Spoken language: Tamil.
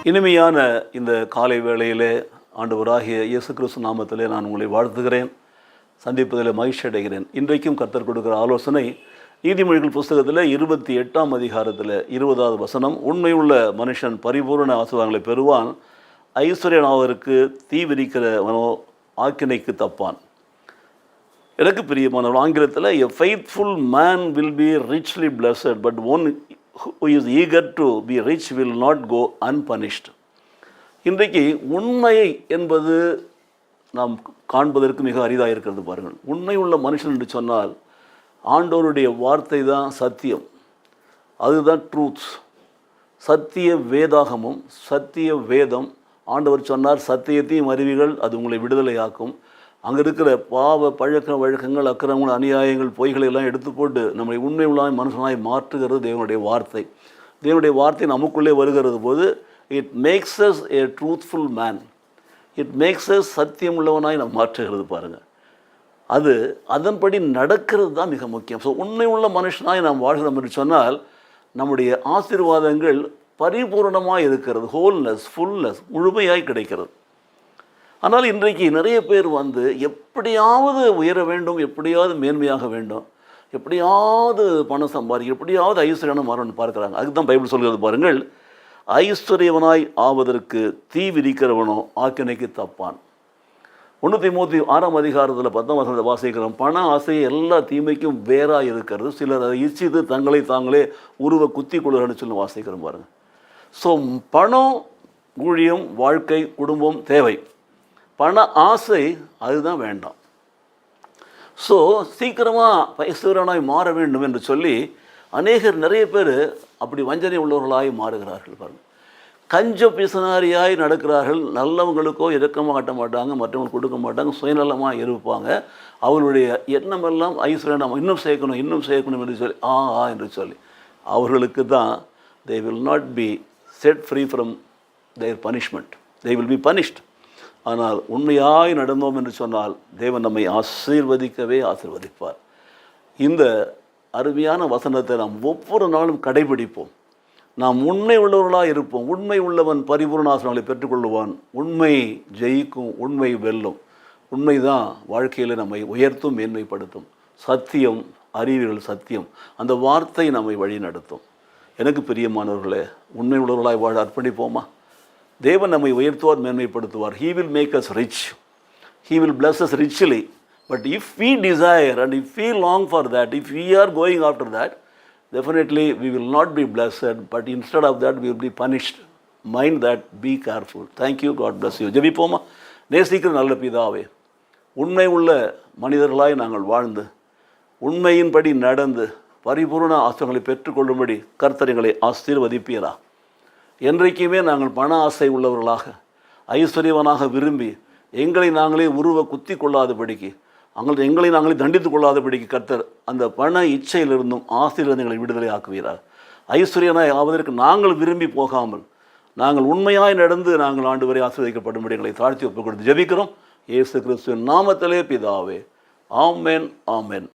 இனிமையான இந்த காலை வேளையிலே ஆண்டவராகிய இயேசு கிறிஸ்து நாமத்திலே நான் உங்களை வாழ்த்துகிறேன். சந்திப்பதில் மகிழ்ச்சி அடைகிறேன். இன்றைக்கும் கர்த்தர் கொடுக்கிற ஆலோசனை நீதிமொழிகள் புஸ்தகத்தில் 28ஆம் அதிகாரத்தில் 20வது வசனம். உண்மையுள்ள மனுஷன் பரிபூர்ண ஆசீர்வாதங்களை பெறுவான், ஐஸ்வர்யனாவதற்கு தீ விரிக்கிறவனோ ஆக்கினைக்கு தப்பான். எனக்கு பிரியமானவர், ஆங்கிலத்தில் a faithful man will be richly blessed, but one who is eager to be rich will not go unpunished. இன்றைக்கு உண்மை என்பது நாம் காண்பதற்கு மிக அரிதாக இருக்கிறது. பாருங்கள், உண்மை உள்ள மனுஷன் என்று சொன்னால் ஆண்டவருடைய வார்த்தை தான் சத்தியம், அதுதான் ட்ரூத்ஸ். சத்திய வேதாகமும் சத்திய வேதம். ஆண்டவர் சொன்னார், சத்தியத்தையும் அறிவிகள், அது உங்களை விடுதலையாக்கும். அங்கே இருக்கிற பாவ பழக்க வழக்கங்கள், அக்கிரமங்கள், அநியாயங்கள், பொய்களை எல்லாம் எடுத்து போட்டு நம்மை உண்மை உள்ள மனுஷனாய் மாற்றுகிறது தேவனுடைய வார்த்தை. தேவனுடைய வார்த்தை நமக்குள்ளே வருகிறது போது it makes us a truthful man. It makes us சத்தியம் உள்ளவனாய் நம்ம மாற்றுகிறது. பாருங்கள், அது அதன்படி நடக்கிறது தான் மிக முக்கியம். ஸோ உண்மை உள்ள மனுஷனாய் நாம் வாழ்கிறோம் என்று சொன்னால் நம்முடைய ஆசீர்வாதங்கள் பரிபூர்ணமாக இருக்கிறது. ஹோல்னஸ், ஃபுல்னஸ், முழுமையாய் கிடைக்கிறது. ஆனால் இன்றைக்கு நிறைய பேர் எப்படியாவது உயர வேண்டும், எப்படியாவது மேன்மையாக வேண்டும், எப்படியாவது பணம் சம்பாதிக்க, எப்படியாவது ஐஸ்வர்யமான மாறணும்னு பார்க்குறாங்க. அதுக்கு தான் பைபிள் சொல்கிறது. பாருங்கள், ஐஸ்வர்யவனாய் ஆவதற்கு தீ விரிக்கிறவனோ ஆக்கினைக்கு தப்பான். 1 தீமோத்தேயு 6ஆம் அதிகாரத்தில் 10ஆம் வசனத்தை வாசிக்கிறோம். பண ஆசை எல்லா தீமைக்கும் வேறாக இருக்கிறது, சிலர் அதை இச்சித்து தங்களை தாங்களே உருவ குத்தி கொள்ளுன்னு சொல்லி வாசிக்கிறோம். பாருங்கள், ஸோ பணம், ஊழியம், வாழ்க்கை, குடும்பம் தேவை. பண ஆசை அதுதான் வேண்டாம். ஸோ சீக்கிரமாக ஐஸ்வர்யனாய் மாற வேண்டும் என்று சொல்லி நிறைய பேர் அப்படி வஞ்சனை உள்ளவர்களாய் மாறுகிறார்கள். பாருங்கள், கஞ்ச பிசனாரியாய் நடக்கிறார்கள். நல்லவங்களுக்கோ இரக்கமாக காட்ட மாட்டாங்க, மற்றவங்களுக்கு கொடுக்க மாட்டாங்க, சுயநலமாக இருப்பாங்க. அவர்களுடைய எண்ணமெல்லாம் ஐஸ்வர்யம், இன்னும் சேர்க்கணும், இன்னும் சேர்க்கணும் என்று சொல்லி என்று சொல்லி அவர்களுக்கு தான் they will not be set free from their punishment. They will be punished. ஆனால் உண்மையாய் நடந்தோம் என்று சொன்னால் தேவன் நம்மை ஆசீர்வதிக்கவே ஆசீர்வதிப்பார். இந்த அருமையான வசனத்தை நாம் ஒவ்வொரு நாளும் கடைபிடிப்போம். நாம் உண்மை உள்ளவர்களாக இருப்போம். உண்மை உள்ளவன் பரிபூர்ண ஆசீர்வாதங்களை பெற்றுக்கொள்ளுவான். உண்மை ஜெயிக்கும், உண்மை வெல்லும். உண்மை தான் வாழ்க்கையில் நம்மை உயர்த்தும், மேன்மைப்படுத்தும். சத்தியம், அறிவியல் சத்தியம், அந்த வார்த்தை நம்மை வழி நடத்தும். எனக்கு பிரியமானவர்களே, உண்மை உள்ளவர்களாய் வாழ அர்ப்பணிப்போமா? தேவன் நம்மை உயர்த்துவார், மேன்மைப்படுத்துவார். He will make us rich. He will bless us richly. But if we desire and if we long for that, if we are going after that, definitely we will not be blessed, but instead of that we will be punished. Mind that, be careful. Thank you. God bless you. ஜெபிப்போமா? நேசிக்கிற நல்ல பிதாவே, உண்மை உள்ள மனிதர்களாய் நாங்கள் வாழ்ந்து உண்மையின்படி நடந்து பரிபூர்ண ஆசீர்வாதங்களை பெற்றுக்கொள்ளும்படி கர்த்தர் எங்களை ஆசீர்வதிப்பீரா. என்றைக்குமே நாங்கள் பண ஆசை உள்ளவர்களாக, ஐஸ்வர்யவனாக விரும்பி எங்களை நாங்களே உருவ குத்தி கொள்ளாதபடிக்கு, எங்களை நாங்களே தண்டித்து கொள்ளாதபடிக்கு கர்த்தர் அந்த பண இச்சையிலிருந்தும் ஆசீர்வாதங்களை எங்களை விடுதலை ஆக்குவீரார். ஐஸ்வர்யனாய் ஆவதற்கு நாங்கள் விரும்பி போகாமல் நாங்கள் உண்மையாய் நடந்து நாங்கள் ஆண்டு வரை ஆசீர்வதிக்கப்படும்படி எங்களை தாழ்த்தி ஒப்புக் கொடுத்து ஜெபிக்கிறோம். இயேசு கிறிஸ்துவின் நாமத்திலே பிதாவே. ஆமென், ஆமென்.